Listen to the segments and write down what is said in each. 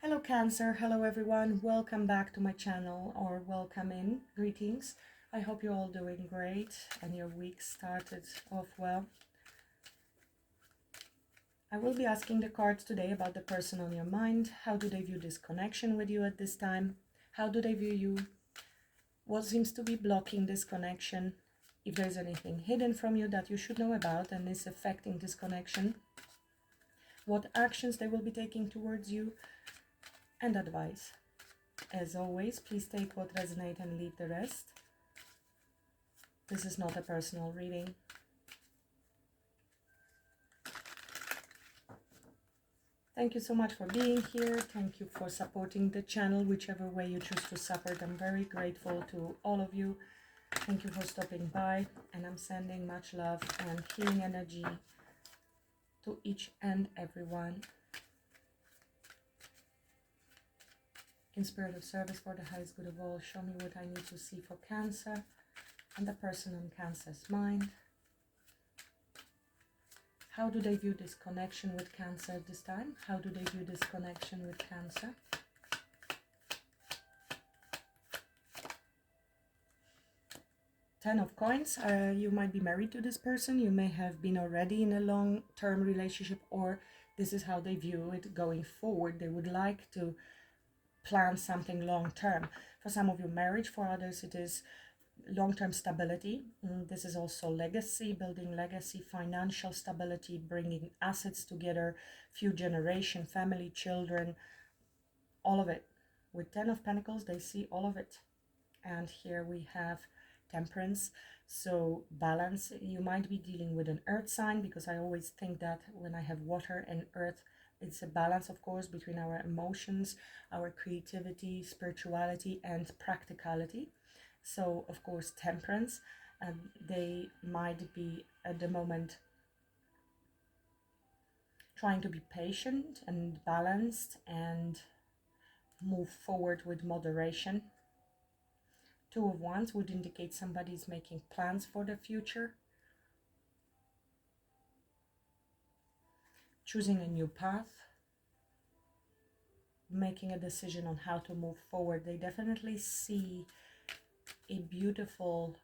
Hello Cancer, hello everyone, welcome back to my channel, or welcome in, greetings. I hope you're all doing great and your week started off well. I will be asking the cards today about the person on your mind. How do they view this connection with you at this time? How do they view you? What seems to be blocking this connection? If there's anything hidden from you that you should know about and is affecting this connection? What actions they will be taking towards you? And advice. As always, please take what resonates and leave the rest. This is not a personal reading. Thank you so much for being here. Thank you for supporting the channel, whichever way you choose to support. I'm very grateful to all of you. Thank you for stopping by, and I'm sending much love and healing energy to each and everyone. In spirit of service for the highest good of all, show me what I need to see for Cancer and the person on Cancer's mind. How do they view this connection with Cancer at this time? How do they view this connection with Cancer? Ten of Coins. You might be married to this person. You may have been already in a long-term relationship, or this is how they view it going forward. They would like to plan something long-term. For some of you, marriage. For others, it is long-term stability. This is also legacy, building legacy, financial stability, bringing assets together, few generation, family, children, all of it. With 10 of Pentacles, they see all of it. And here we have Temperance, so balance. You might be dealing with an earth sign, because I always think that when I have water and earth, it's a balance, of course, between our emotions, our creativity, spirituality, and practicality. So, of course, Temperance, they might be at the moment trying to be patient and balanced and move forward with moderation. Two of Wands would indicate somebody's making plans for the future, choosing a new path, making a decision on how to move forward. They definitely see a beautiful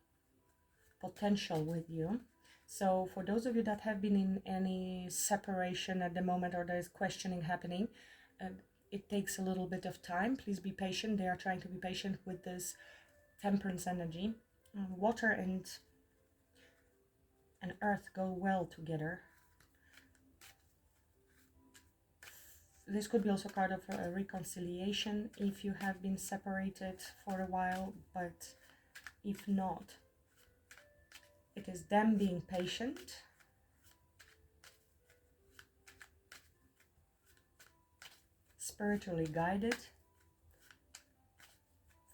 potential with you. So for those of you that have been in any separation at the moment, or there is questioning happening, it takes a little bit of time. Please be patient. They are trying to be patient with this Temperance energy. Water and earth go well together. This could be also part of a reconciliation if you have been separated for a while, but if not, it is them being patient, spiritually guided,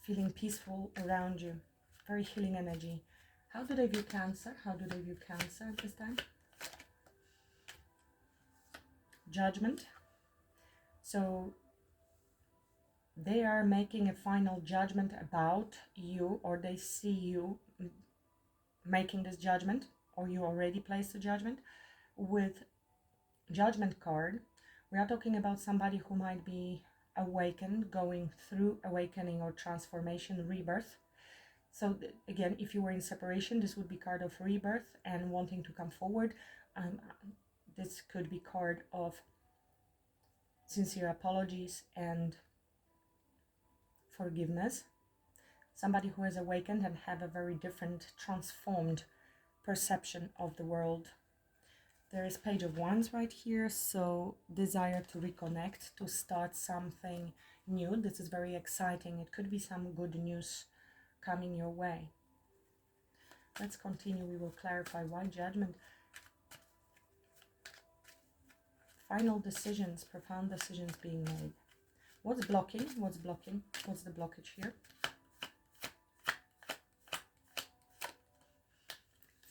feeling peaceful around you. Very healing energy. How do they view Cancer? How do they view Cancer at this time? Judgment. So they are making a final judgment about you, or they see you making this judgment, or you already placed a judgment. With Judgment card, we are talking about somebody who might be awakened, going through awakening or transformation, rebirth. So again, if you were in separation, this would be card of rebirth and wanting to come forward. This could be card of sincere apologies and forgiveness. Somebody who has awakened and have a very different, transformed perception of the world. There is Page of Wands right here, so desire to reconnect, to start something new. This is very exciting. It could be some good news coming your way. Let's continue. We will clarify why Judgment. Final decisions, profound decisions being made. What's blocking? What's blocking? What's the blockage here?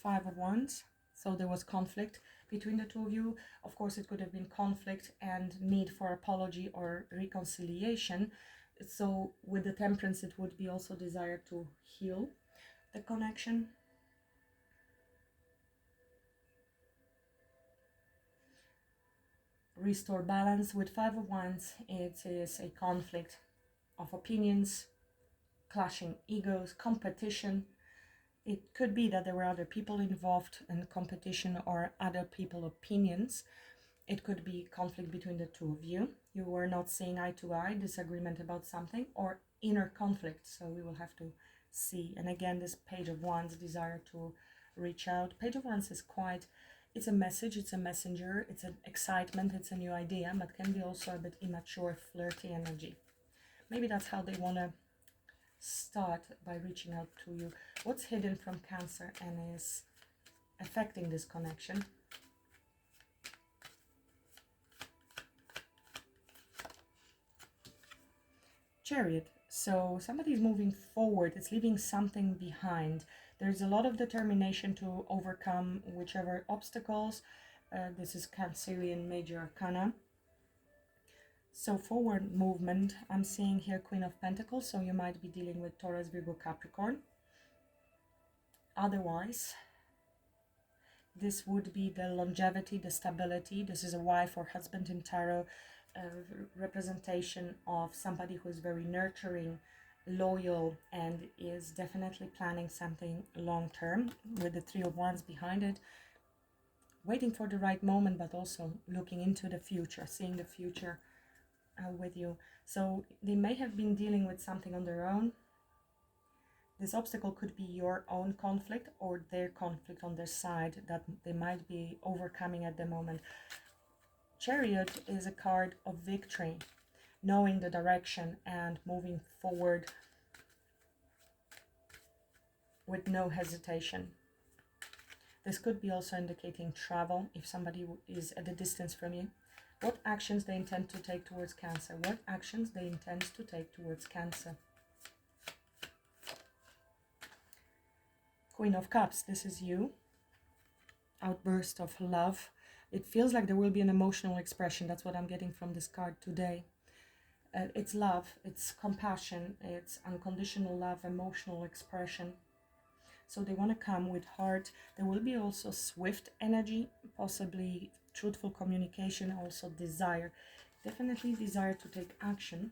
Five of Wands. So there was conflict between the two of you. Of course, it could have been conflict and need for apology or reconciliation. So with the Temperance, it would be also desire to heal the connection. restore balance. With Five of Wands, it is a conflict of opinions, clashing egos, competition. It could be that there were other people involved in competition or other people's opinions. It could be conflict between the two of you. You were not seeing eye to eye, disagreement about something, or inner conflict. So we will have to see. And again, this Page of Wands, desire to reach out. Page of Wands is quite, it's a message, it's a messenger, it's an excitement, it's a new idea, but can be also a bit immature, flirty energy. Maybe that's how they want to start, by reaching out to you. What's hidden from Cancer and is affecting this connection? Chariot. So somebody's moving forward, it's leaving something behind. There's a lot of determination to overcome whichever obstacles. This is Cancerian Major Arcana. So forward movement, I'm seeing here Queen of Pentacles, so you might be dealing with Taurus, Virgo, Capricorn. Otherwise, this would be the longevity, the stability. This is a wife or husband in tarot, representation of somebody who is very nurturing, loyal, and is definitely planning something long term, with the Three of Wands behind it, waiting for the right moment, but also looking into the future, seeing the future with you. So they may have been dealing with something on their own. This obstacle could be your own conflict or their conflict on their side that they might be overcoming at the moment. Chariot is a card of victory, knowing the direction and moving forward with no hesitation. This could be also indicating travel if somebody is at a distance from you. What actions they intend to take towards Cancer? What actions they intend to take towards Cancer? Queen of Cups, this is you. Outburst of love. It feels like there will be an emotional expression. That's what I'm getting from this card today. It's love, it's compassion, it's unconditional love, emotional expression. So they want to come with heart. There will be also swift energy, possibly truthful communication, also desire. Definitely desire to take action.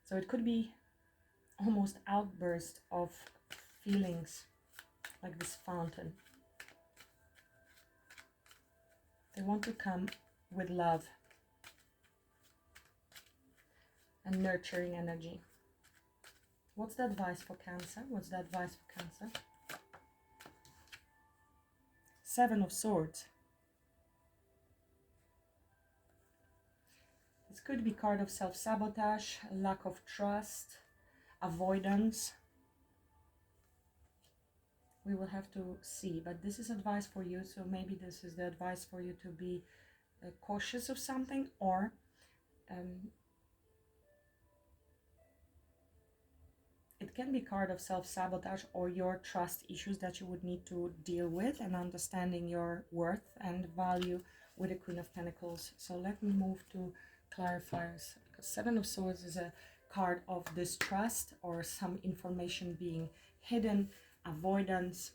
So it could be almost outburst of feelings, like this fountain. They want to come with love and nurturing energy. What's the advice for Cancer? What's the advice for Cancer? Seven of Swords. This could be card of self-sabotage, lack of trust, avoidance. We will have to see, but this is advice for you. So maybe this is the advice for you to be cautious of something, or it can be card of self-sabotage or your trust issues that you would need to deal with, and understanding your worth and value with the Queen of Pentacles. So let me move to clarifiers, because Seven of Swords is a card of distrust or some information being hidden, avoidance.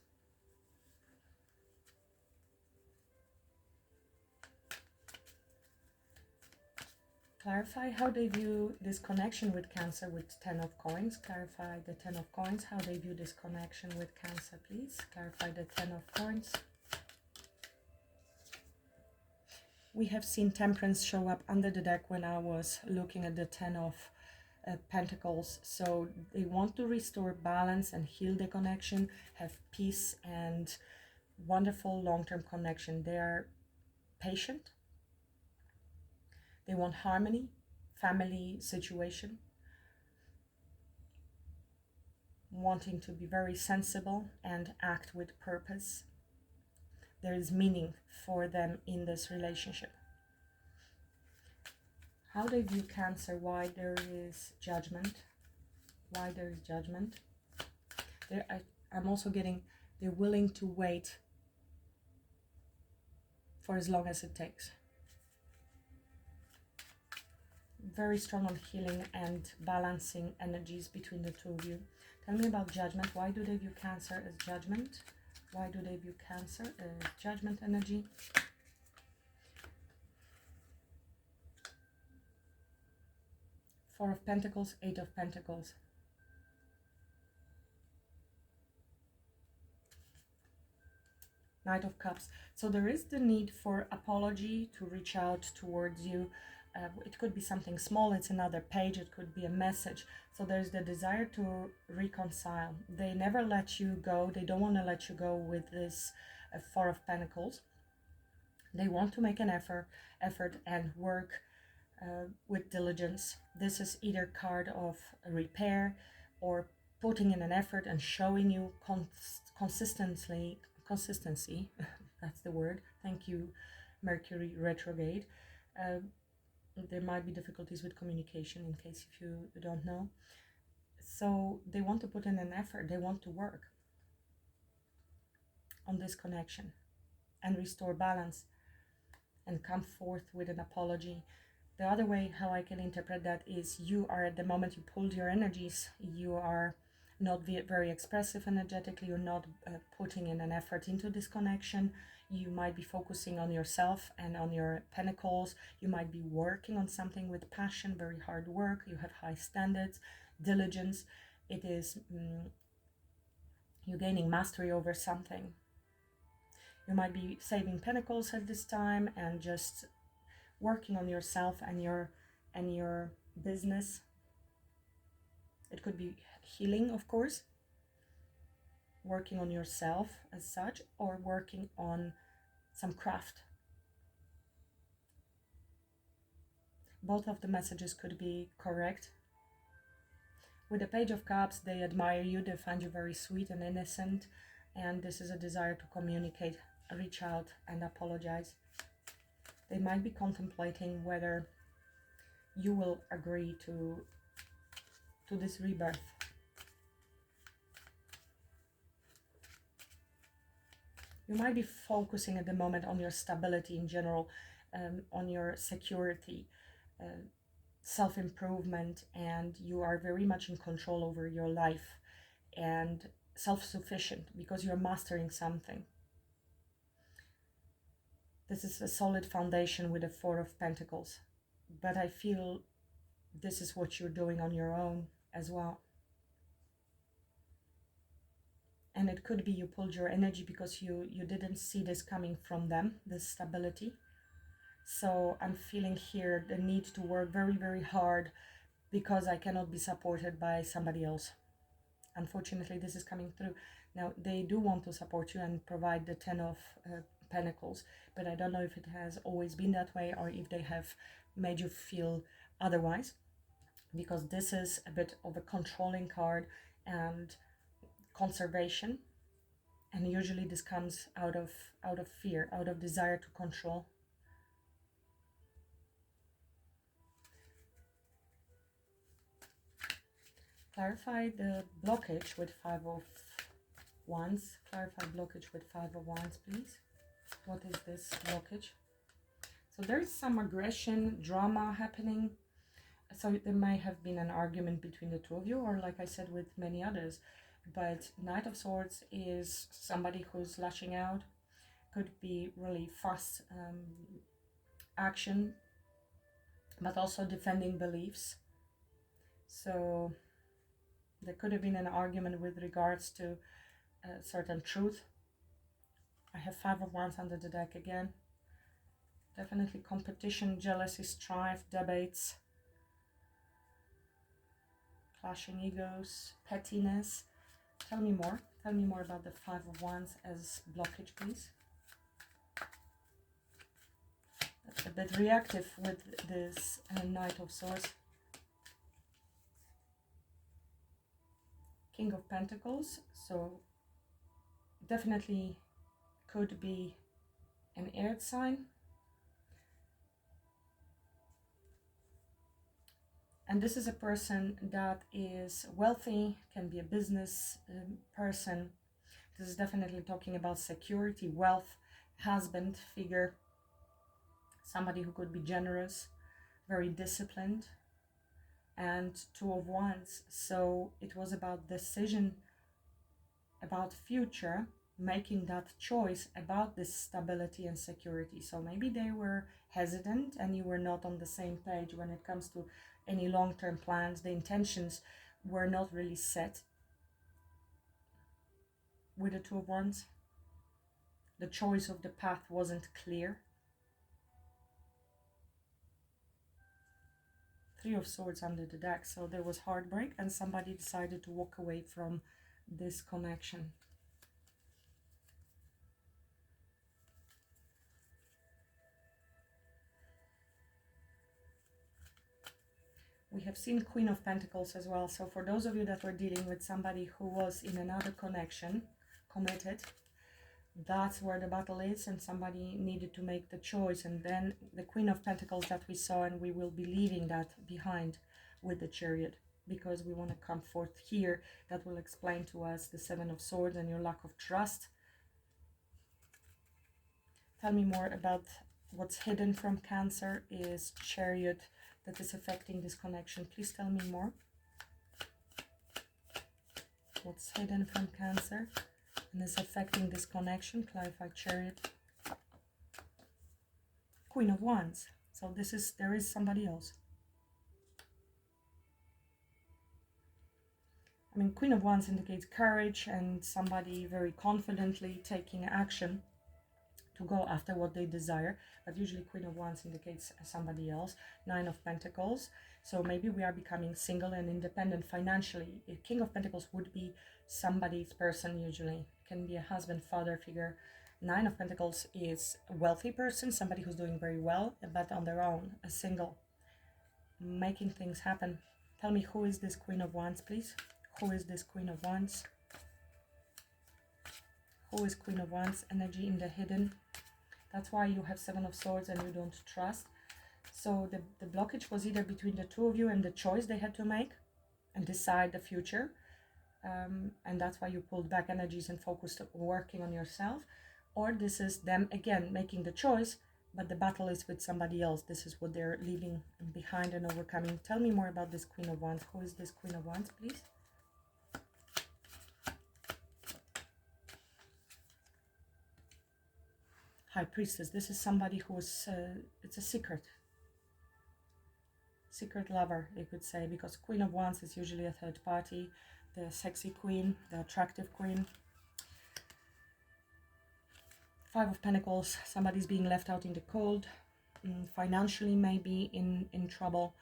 Clarify how they view this connection with Cancer with Ten of Coins. Clarify the Ten of Coins, how they view this connection with Cancer, please. Clarify the Ten of Coins. We have seen Temperance show up under the deck when I was looking at the Ten of Pentacles. So they want to restore balance and heal the connection, have peace and wonderful long-term connection. They are patient. They want harmony, family situation, wanting to be very sensible and act with purpose. There is meaning for them in this relationship. How they view Cancer, why there is judgment. Why there is judgment. I'm also getting, they're willing to wait for as long as it takes. Very strong on healing and balancing energies between the two of you. Tell me about judgment. Why do they view Cancer as judgment? Why do they view Cancer as judgment energy? Four of Pentacles, Eight of Pentacles. Knight of Cups. So there is the need for apology, to reach out towards you. It could be something small, it's another page, it could be a message. So there's the desire to reconcile. They never let you go. They don't want to let you go with this Four of Pentacles. They want to make an effort and work with diligence. This is either card of repair or putting in an effort and showing you consistency. That's the word. Thank you, Mercury retrograde. There might be difficulties with communication, in case if you don't know. So they want to put in an effort. They want to work on this connection and restore balance and come forth with an apology. The other way how I can interpret that is, you are, at the moment you pulled your energies, you are not very expressive energetically. You're not putting in an effort into this connection. You might be focusing on yourself and on your pentacles. You might be working on something with passion, very hard work. You have high standards, diligence. It is you're gaining mastery over something. You might be saving pentacles at this time and just working on yourself and your business. It could be healing, of course, working on yourself as such, or working on some craft. Both of the messages could be correct. With the Page of Cups, they admire you, they find you very sweet and innocent, and this is a desire to communicate, reach out and apologize. They might be contemplating whether you will agree to this rebirth. You might be focusing at the moment on your stability in general, on your security, self-improvement, and you are very much in control over your life and self-sufficient because you're mastering something. This is a solid foundation with the Four of Pentacles, but I feel this is what you're doing on your own as well. And it could be you pulled your energy because you didn't see this coming from them, this stability. So I'm feeling here the need to work very, very hard because I cannot be supported by somebody else. Unfortunately, this is coming through. Now, they do want to support you and provide the Ten of Pentacles, but I don't know if it has always been that way or if they have made you feel otherwise, because this is a bit of a controlling card and conservation, and usually this comes out of fear, out of desire to control. Clarify the blockage with Five of Wands. Clarify blockage with Five of Wands, please. What is this blockage? So there is some aggression, drama happening. So there might have been an argument between the two of you, or like I said, with many others. But Knight of Swords is somebody who's lashing out. Could be really fast action, but also defending beliefs. So there could have been an argument with regards to a certain truth. I have Five of Wands under the deck again. Definitely competition, jealousy, strife, debates, clashing egos, pettiness. Tell me more. Tell me more about the Five of Wands as blockage, please. That's a bit reactive with this Knight of Swords. King of Pentacles. So definitely could be an air sign. And this is a person that is wealthy, can be a business person. This is definitely talking about security, wealth, husband figure, somebody who could be generous, very disciplined, and Two of Wands. So it was about decision, about future, making that choice about this stability and security. So maybe they were hesitant and you were not on the same page when it comes to any long-term plans. The intentions were not really set with the Two of Wands. The choice of the path wasn't clear. Three of Swords under the deck. So there was heartbreak and somebody decided to walk away from this connection. We have seen Queen of Pentacles as well. So for those of you that were dealing with somebody who was in another connection, committed, that's where the battle is, and somebody needed to make the choice. And then the Queen of Pentacles that we saw, and we will be leaving that behind with the Chariot, because we want to come forth here. That will explain to us the Seven of Swords and your lack of trust. Tell me more about what's hidden from Cancer is Chariot that is affecting this connection. Please tell me more. What's hidden from Cancer and is affecting this connection? Clarify Chariot. Queen of Wands. So there is somebody else. I mean, Queen of Wands indicates courage and somebody very confidently taking action to go after what they desire, but usually Queen of Wands indicates somebody else. Nine of Pentacles, so maybe we are becoming single and independent financially. A King of Pentacles would be somebody's person, usually can be a husband, father figure. Nine of Pentacles is a wealthy person, somebody who's doing very well, but on their own, a single, making things happen. Tell me, who is this Queen of Wands, please? Who is this Queen of Wands? Who is Queen of Wands? Energy in the hidden. That's why you have Seven of Swords and you don't trust. So the blockage was either between the two of you and the choice they had to make and decide the future. And that's why you pulled back energies and focused on working on yourself. Or this is them, again, making the choice, but the battle is with somebody else. This is what they're leaving behind and overcoming. Tell me more about this Queen of Wands. Who is this Queen of Wands, please? High Priestess. This is somebody who is, it's a secret lover, you could say, because Queen of Wands is usually a third party, the sexy queen, the attractive queen. Five of Pentacles, somebody's being left out in the cold, financially maybe in trouble,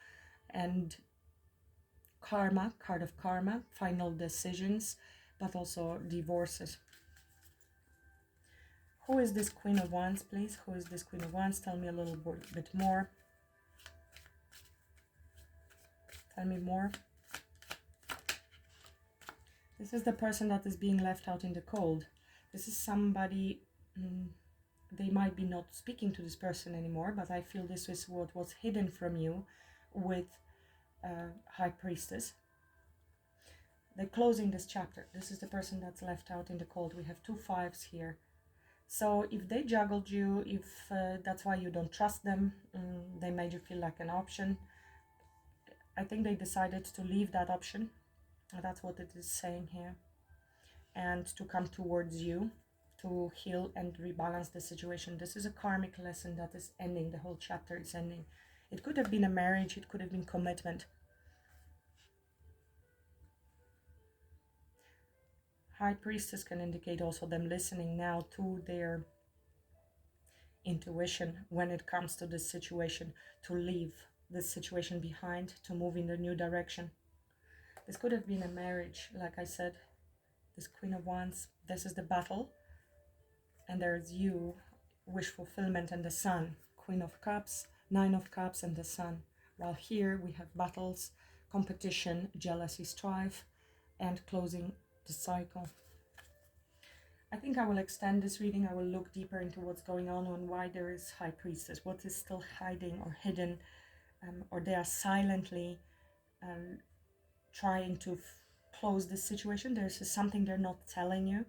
and karma, card of karma, final decisions, but also divorces. Who is this Queen of Wands, please? Who is this Queen of Wands? Tell me a little bit more. Tell me more. This is the person that is being left out in the cold. This is somebody, they might be not speaking to this person anymore, but I feel this is what was hidden from you with High Priestess. They're closing this chapter. This is the person that's left out in the cold. We have two fives here. So if they juggled you, if that's why you don't trust them, they made you feel like an option, I think they decided to leave that option. That's what it is saying here. And to come towards you to heal and rebalance the situation. This is a karmic lesson that is ending. The whole chapter is ending. It could have been a marriage. It could have been commitment. High Priestess can indicate also them listening now to their intuition when it comes to this situation, to leave this situation behind, to move in a new direction. This could have been a marriage, like I said. This Queen of Wands, this is the battle, and there's you, wish fulfillment, and the Sun, Queen of Cups, Nine of Cups, and the Sun. While here we have battles, competition, jealousy, strife, and closing the cycle. I think I will extend this reading. I will look deeper into what's going on and why there is High Priestess, what is still hiding or hidden, or they are silently trying to close this situation. There's something they're not telling you.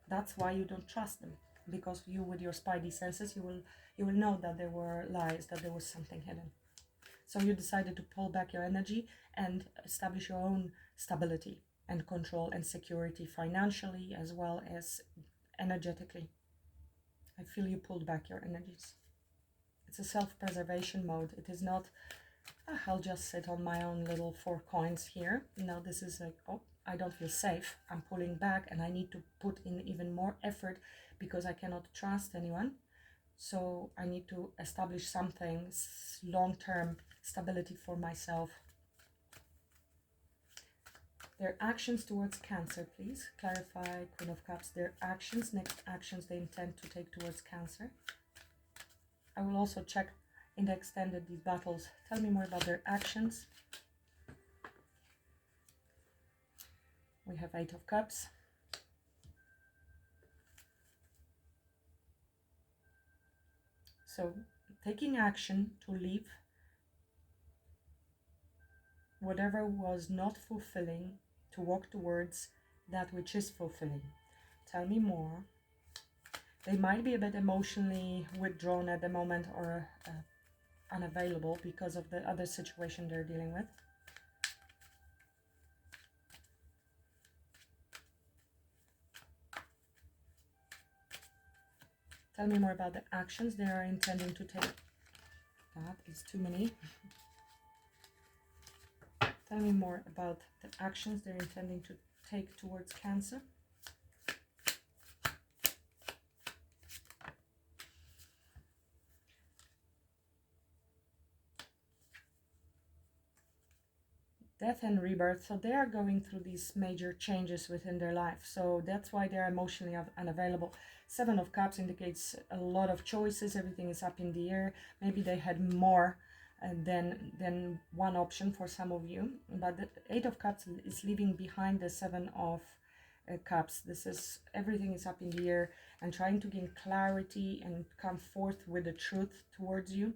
That's why you don't trust them, because you, with your spidey senses, you will know that there were lies, that there was something hidden. So you decided to pull back your energy and establish your own stability and control and security financially, as well as energetically. I feel you pulled back your energies. It's a self-preservation mode. It is not, I'll just sit on my own little 4 coins here. No, this is like, oh, I don't feel safe. I'm pulling back and I need to put in even more effort because I cannot trust anyone. So I need to establish something, long-term stability for myself. Their actions towards Cancer, please. Clarify, Queen of Cups. Their actions, next actions they intend to take towards Cancer. I will also check in the extended these battles. Tell me more about their actions. We have 8 of Cups. So taking action to leave whatever was not fulfilling, to walk towards that which is fulfilling. Tell me more. They might be a bit emotionally withdrawn at the moment or unavailable because of the other situation they're dealing with. Tell me more about the actions they are intending to take. That is too many. Tell me more about the actions they're intending to take towards Cancer. Death and rebirth. So they are going through these major changes within their life. So that's why they're emotionally unavailable. 7 of Cups indicates a lot of choices. Everything is up in the air. Maybe they had more than one option for some of you. But the 8 of Cups is leaving behind the 7 of Cups. This is, everything is up in the air and trying to gain clarity and come forth with the truth towards you.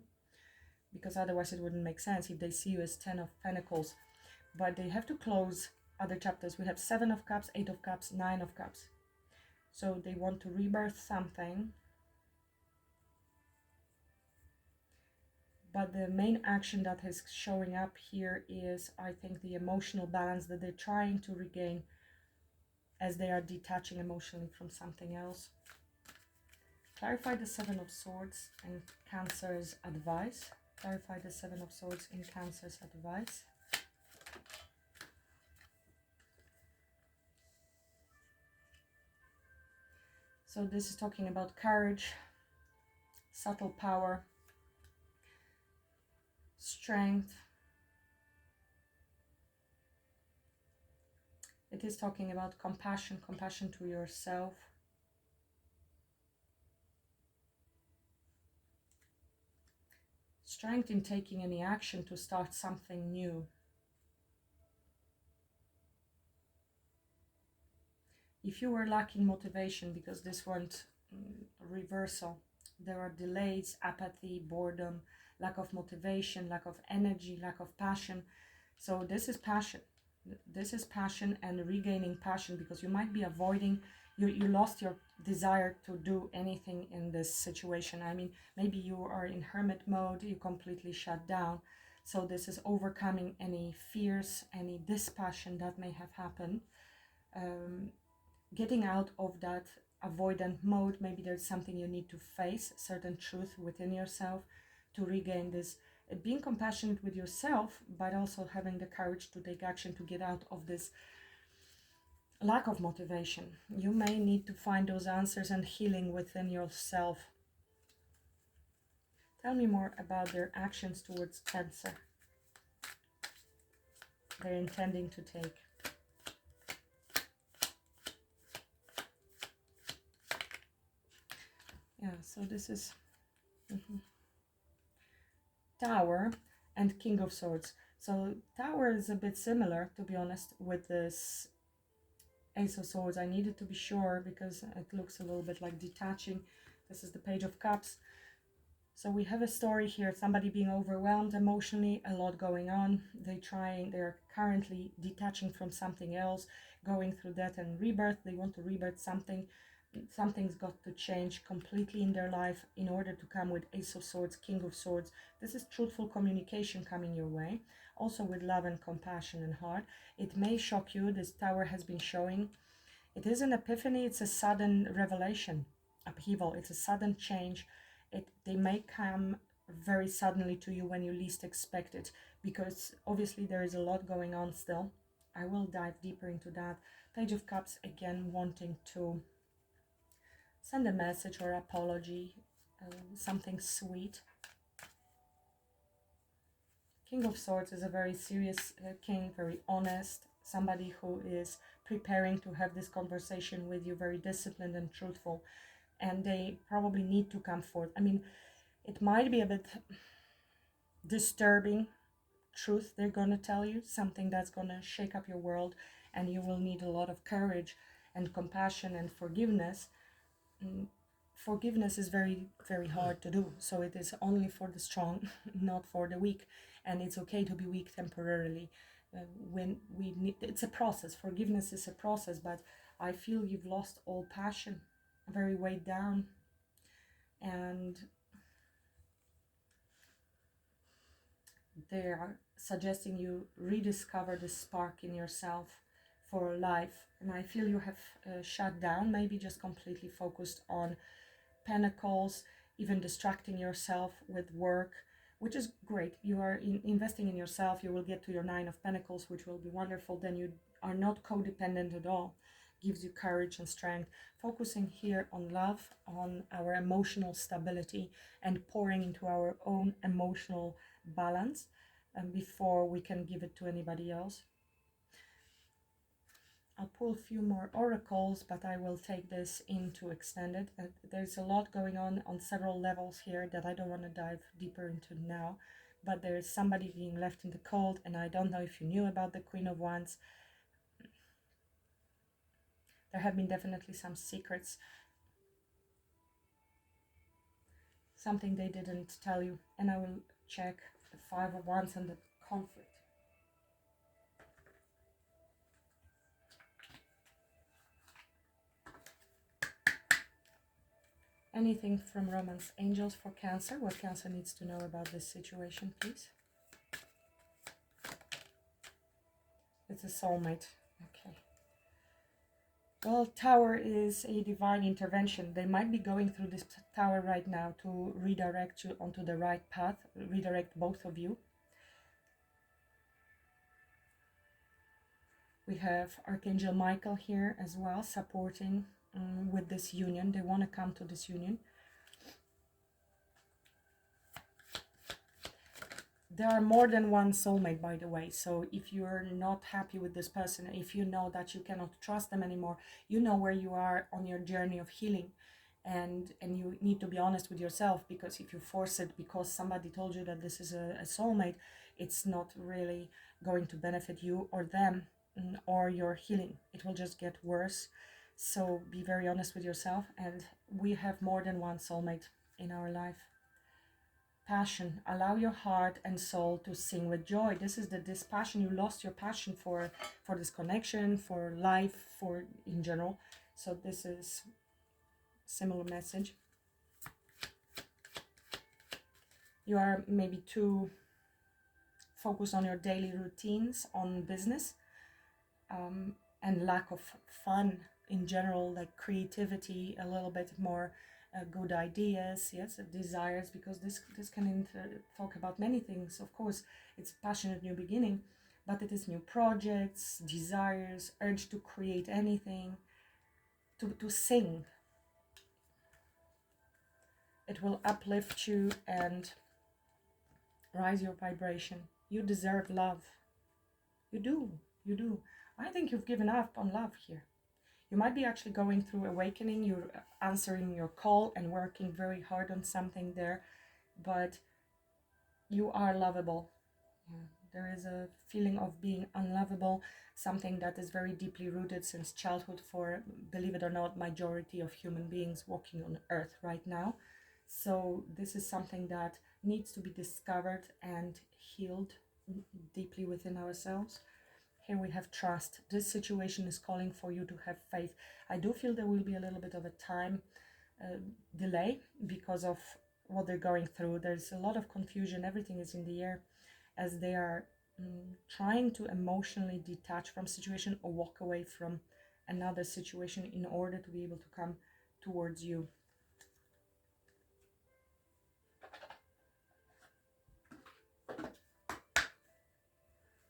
Because otherwise it wouldn't make sense if they see you as 10 of Pentacles. But they have to close other chapters. We have 7 of Cups, 8 of Cups, 9 of Cups. So they want to rebirth something. But the main action that is showing up here is, I think, the emotional balance that they're trying to regain as they are detaching emotionally from something else. Clarify the 7 of Swords and Cancer's advice. Clarify the 7 of Swords in Cancer's advice. So this is talking about courage, subtle power, strength. It is talking about compassion, compassion to yourself. Strength in taking any action to start something new. If you were lacking motivation, because this went reversal, there are delays, apathy, boredom, lack of motivation, lack of energy, lack of passion. So this is passion. This is passion and regaining passion, because you might be avoiding, you lost your desire to do anything in this situation. I mean, maybe you are in hermit mode, you completely shut down. So this is overcoming any fears, any dispassion that may have happened. Getting out of that avoidant mode. Maybe there's something you need to face, certain truth within yourself to regain this. Being compassionate with yourself, but also having the courage to take action to get out of this lack of motivation. You may need to find those answers and healing within yourself. Tell me more about their actions towards Cancer. They're intending to take. Yeah, so this is Tower and King of Swords. So Tower is a bit similar, to be honest, with this Ace of Swords. I needed to be sure because it looks a little bit like detaching. This is the Page of Cups. So we have a story here, somebody being overwhelmed emotionally, a lot going on. They're currently detaching from something else, going through death and rebirth. They want to rebirth something. Something's got to change completely in their life in order to come with Ace of Swords, King of Swords. This is truthful communication coming your way. Also with love and compassion and heart. It may shock you. This Tower has been showing It is an epiphany, it's a sudden revelation, upheaval, it's a sudden change. They may come very suddenly to you when you least expect it, because obviously there is a lot going on still. I will dive deeper into that. Page of Cups, again, wanting to send a message or apology, something sweet. King of Swords is a very serious king, very honest, somebody who is preparing to have this conversation with you, very disciplined and truthful, and they probably need to come forth. I mean, it might be a bit disturbing truth they're going to tell you, something that's going to shake up your world, and you will need a lot of courage and compassion and forgiveness. Forgiveness is very, very hard to do, so it is only for the strong, not for the weak, and it's okay to be weak temporarily. When we need, it's a process. Forgiveness is a process, but I feel you've lost all passion, very weighed down, and they are suggesting you rediscover the spark in yourself for life. And I feel you have shut down, maybe just completely focused on Pentacles, even distracting yourself with work, which is great. You are investing in yourself. You will get to your Nine of Pentacles, which will be wonderful. Then you are not codependent at all. Gives you courage and strength. Focusing here on love, on our emotional stability, and pouring into our own emotional balance before we can give it to anybody else. I'll pull a few more oracles, but I will take this into extended. There's a lot going on several levels here that I don't want to dive deeper into now. But there is somebody being left in the cold, and I don't know if you knew about the Queen of Wands. There have been definitely some secrets. Something they didn't tell you. And I will check the Five of Wands and the conflict. Anything from Romance Angels for Cancer? What Cancer needs to know about this situation, please? It's a soulmate. Okay. Well, Tower is a divine intervention. They might be going through this Tower right now to redirect you onto the right path, redirect both of you. We have Archangel Michael here as well, supporting with this union. They want to come to this union. There are more than one soulmate, by the way. So if you're not happy with this person, if you know that you cannot trust them anymore, you know where you are on your journey of healing. And you need to be honest with yourself, because if you force it because somebody told you that this is a soulmate, it's not really going to benefit you or them or your healing. It will just get worse. So be very honest with yourself. And we have more than one soulmate in our life. Passion. Allow your heart and soul to sing with joy. This is this passion. You lost your passion for this connection, for life, for in general. So this is similar message. You are maybe too focused on your daily routines, on business, and lack of fun in general, like creativity, a little bit more good ideas, yes, desires, because this can talk about many things. Of course, it's passionate new beginning, but it is new projects, desires, urge to create anything, to sing. It will uplift you and rise your vibration. You deserve love. You do. You do. I think you've given up on love here. You might be actually going through awakening. You're answering your call and working very hard on something there, but you are lovable. Yeah. There is a feeling of being unlovable, something that is very deeply rooted since childhood for, believe it or not, majority of human beings walking on earth right now. So this is something that needs to be discovered and healed deeply within ourselves. Here we have trust. This situation is calling for you to have faith. I do feel there will be a little bit of a time delay because of what they're going through. There's a lot of confusion. Everything is in the air as they are trying to emotionally detach from situation or walk away from another situation in order to be able to come towards you.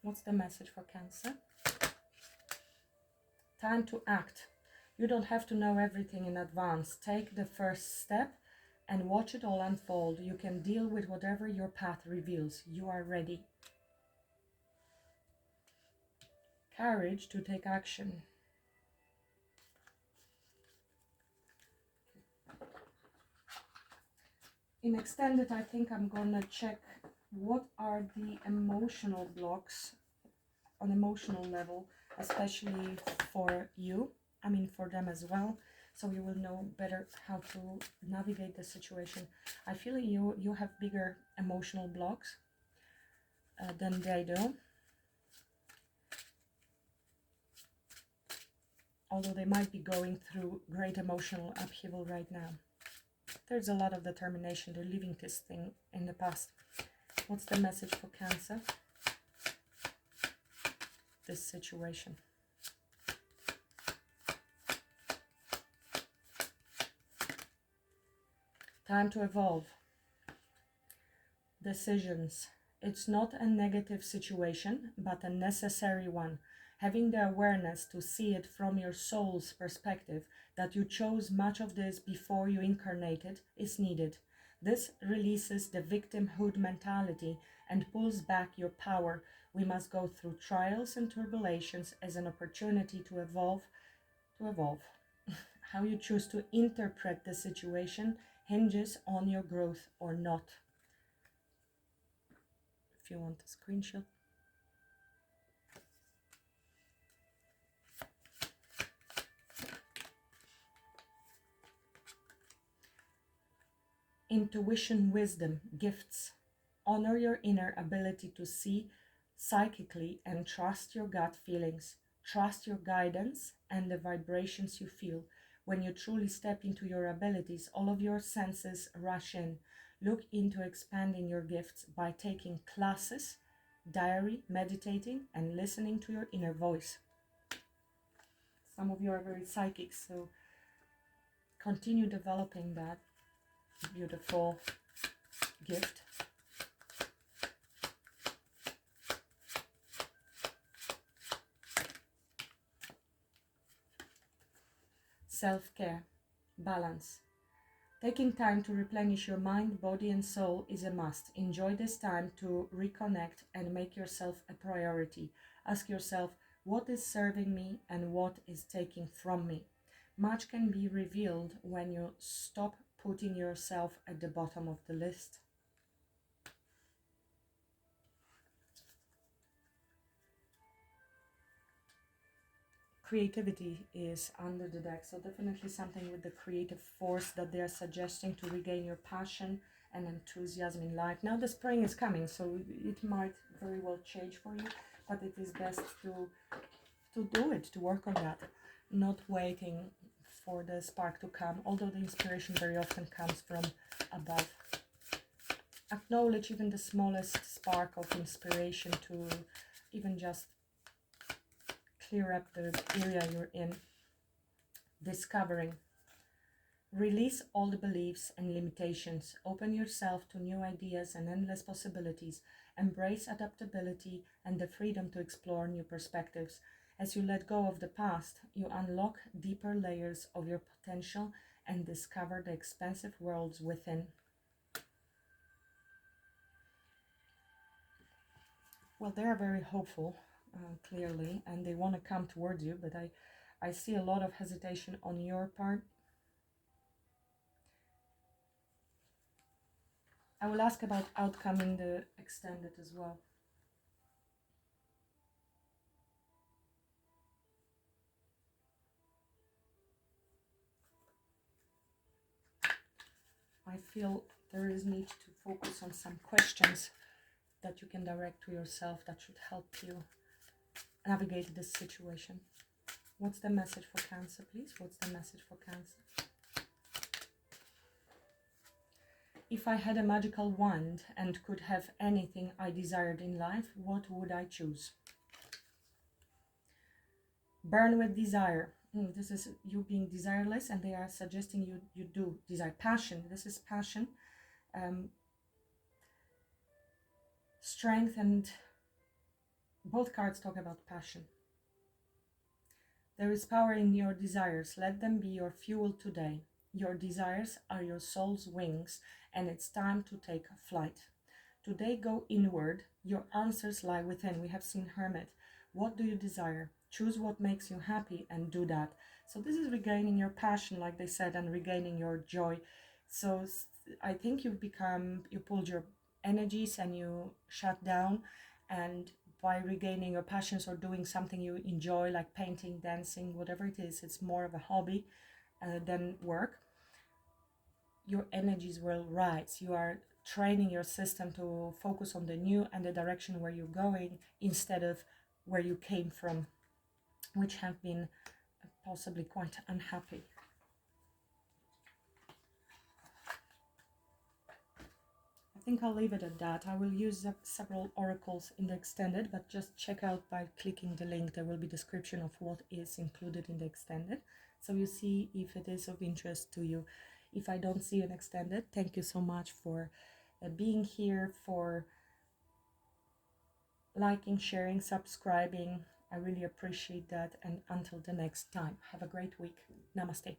What's the message for Cancer? Time to act. You don't have to know everything in advance. Take the first step and watch it all unfold. You can deal with whatever your path reveals. You are ready. Courage to take action. In extended, I think I'm gonna check what are the emotional blocks on emotional level, especially for you. I mean for them as well, so you will know better how to navigate the situation. I feel you have bigger emotional blocks than they do, although they might be going through great emotional upheaval right now. There's a lot of determination. They're leaving this thing in the past. What's the message for Cancer? This situation. Time to evolve. Decisions. It's not a negative situation, but a necessary one. Having the awareness to see it from your soul's perspective, that you chose much of this before you incarnated, is needed. This releases the victimhood mentality and pulls back your power. We must go through trials and tribulations as an opportunity to evolve. How you choose to interpret the situation hinges on your growth or not. If you want a screenshot. Intuition, wisdom, gifts. Honor your inner ability to see psychically and trust your gut feelings. Trust your guidance and the vibrations you feel. When you truly step into your abilities, all of your senses rush in. Look into expanding your gifts by taking classes, diary, meditating, and listening to your inner voice. Some of you are very psychic, so continue developing that beautiful gift. Self-care, balance. Taking time to replenish your mind, body and soul is a must. Enjoy this time to reconnect and make yourself a priority. Ask yourself, what is serving me and what is taking from me? Much can be revealed when you stop putting yourself at the bottom of the list. Creativity is under the deck, so definitely something with the creative force that they're suggesting to regain your passion and enthusiasm in life. Now the spring is coming, so it might very well change for you, but it is best to do it, to work on that, not waiting for the spark to come, although the inspiration very often comes from above. Acknowledge even the smallest spark of inspiration to even just clear up the area you're in. Discovering. Release all the beliefs and limitations. Open yourself to new ideas and endless possibilities. Embrace adaptability and the freedom to explore new perspectives. As you let go of the past, you unlock deeper layers of your potential and discover the expansive worlds within. Well, they are very hopeful. Clearly, and they want to come towards you, but I see a lot of hesitation on your part. I will ask about outcome in the extended as well. I feel there is need to focus on some questions that you can direct to yourself that should help you navigate this situation. What's the message for Cancer, please? What's the message for Cancer? If I had a magical wand and could have anything I desired in life, what would I choose? Burn with desire. This is you being desireless, and they are suggesting you do desire. Passion, this is passion, strength, and both cards talk about passion. There is power in your desires. Let them be your fuel today. Your desires are your soul's wings, and it's time to take flight. Today, go inward. Your answers lie within. We have seen Hermit. What do you desire? Choose what makes you happy and do that. So this is regaining your passion, like they said, and regaining your joy. So I think you pulled your energies and you shut down, and by regaining your passions or doing something you enjoy, like painting, dancing, whatever it is, it's more of a hobby than work, your energies will rise. You are training your system to focus on the new and the direction where you're going instead of where you came from, which have been possibly quite unhappy. I think I'll leave it at that. I will use several oracles in the extended, but just check out by clicking the link. There will be description of what is included in the extended, so you see if it is of interest to you. If I don't see an extended, thank you so much for being here, for liking, sharing, subscribing. I really appreciate that, and until the next time, have a great week. Namaste.